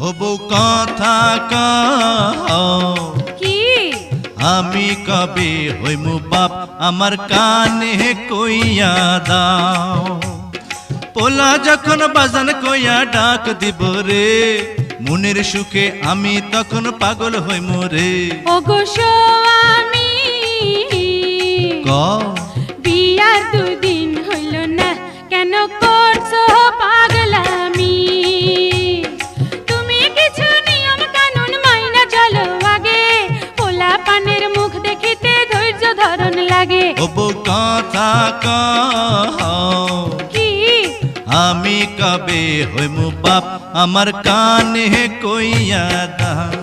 হবো কথা কও কি আমি কবে হইমু বাপ আমার কানে কইয়া দাও পোলা যখন বাজান কইয়া ডাক দিব রে মনের সুখে আমি তখন পাগল হইমু রে ওগো স্বামী কও বিয়ার দুদিন হইল না কেন করছো পাগলামি তুমি কিছু নিয়ম কানুন মাইনা চলো আগে পোলা পানের মুখ দেখিতে ধৈর্য ধরন লাগে হবো কথা কও কি আমি কবে হইমু বাপ আমার কানে কইয়া দাও